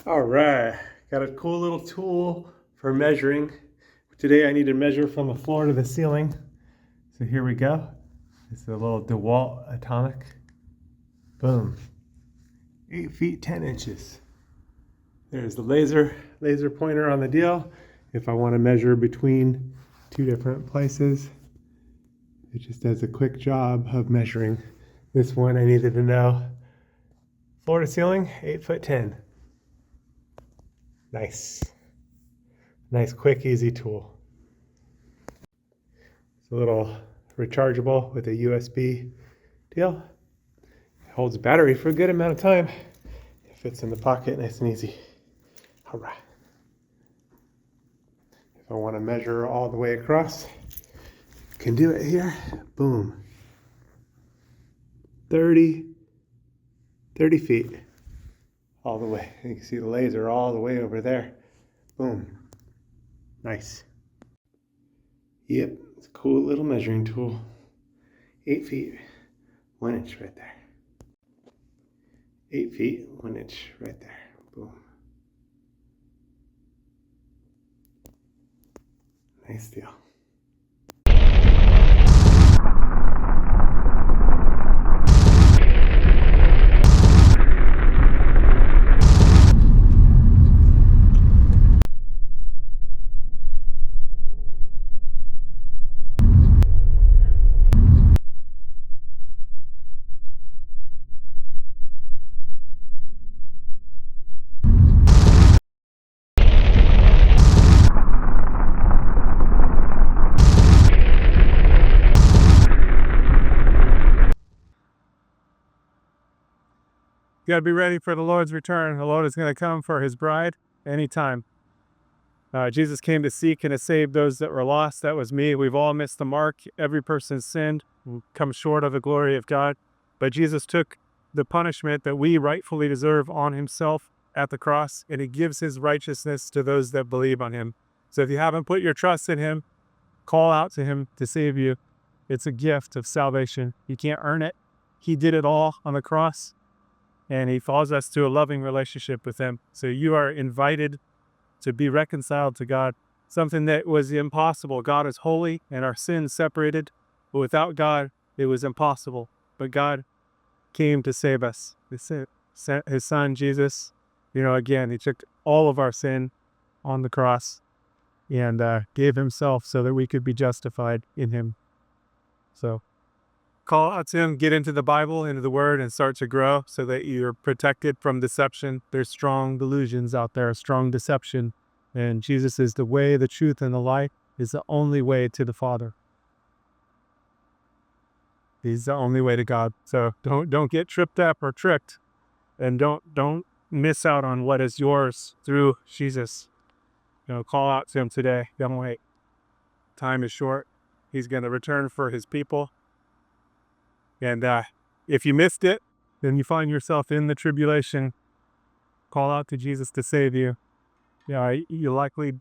All right, got a cool little tool for measuring. Today I need to measure from the floor to the ceiling. So here we go. It's a little DeWalt Atomic. Boom. 8 feet 10 inches. There's the laser pointer on the deal. If I want to measure between two different places, it just does a quick job of measuring. This one I needed to know. Floor to ceiling, 8 foot 10. Nice. Nice, quick, easy tool. It's a little rechargeable with a USB deal. It holds battery for a good amount of time. It fits in the pocket nice and easy. All right. If I want to measure all the way across, can do it here. Boom. 30 feet all the way. You can see the laser all the way over there. Boom. Nice. Yep, it's a cool little measuring tool. 8 feet, 1 inch right there. 8 feet, 1 inch right there. Boom. Nice deal. You got to be ready for the Lord's return. The Lord is going to come for his bride anytime. Jesus came to seek and to save those that were lost. That was me. We've all missed the mark. Every person sinned, come short of the glory of God. But Jesus took the punishment that we rightfully deserve on himself at the cross, and he gives his righteousness to those that believe on him. So if you haven't put your trust in him, call out to him to save you. It's a gift of salvation. You can't earn it. He did it all on the cross, and he calls us to a loving relationship with him. So you are invited to be reconciled to God, something that was impossible. God is holy and our sins separated, but without God, it was impossible. But God came to save us. He sent his son, Jesus. Again, he took all of our sin on the cross and gave himself so that we could be justified in him. So call out to him, get into the Bible, into the Word, and start to grow so that you're protected from deception. There's strong delusions out there, strong deception. And Jesus is the way, the truth, and the light. Is the only way to the Father. He's the only way to God. So don't get tripped up or tricked, and don't miss out on what is yours through Jesus. Call out to him today. Don't wait. Time is short. He's going to return for his people. And if you missed it, then you find yourself in the tribulation. Call out to Jesus to save you. You likely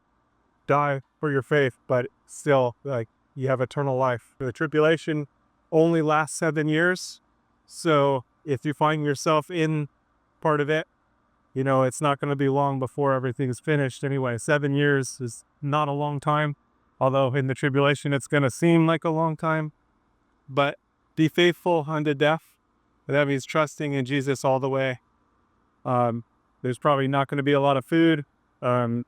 die for your faith, but still, you have eternal life. The tribulation only lasts 7 years. So if you find yourself in part of it, it's not going to be long before everything is finished anyway. 7 years is not a long time, although in the tribulation it's going to seem like a long time. But be faithful unto death. That means trusting in Jesus all the way. There's probably not going to be a lot of food, and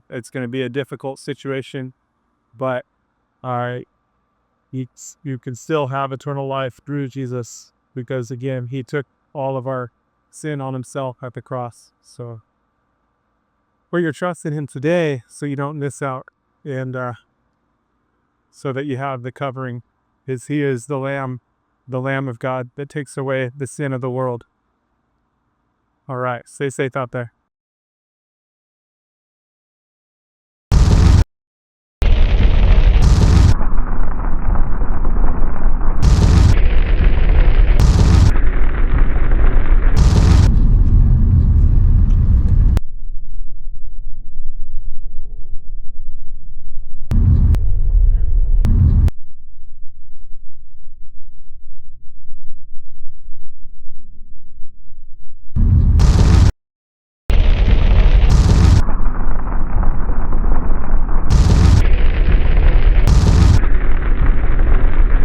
it's going to be a difficult situation, but you can still have eternal life through Jesus, because again, he took all of our sin on himself at the cross. So put your trust in him today so you don't miss out, and so that you have the covering. He is the Lamb of God that takes away the sin of the world. All right, stay safe out there.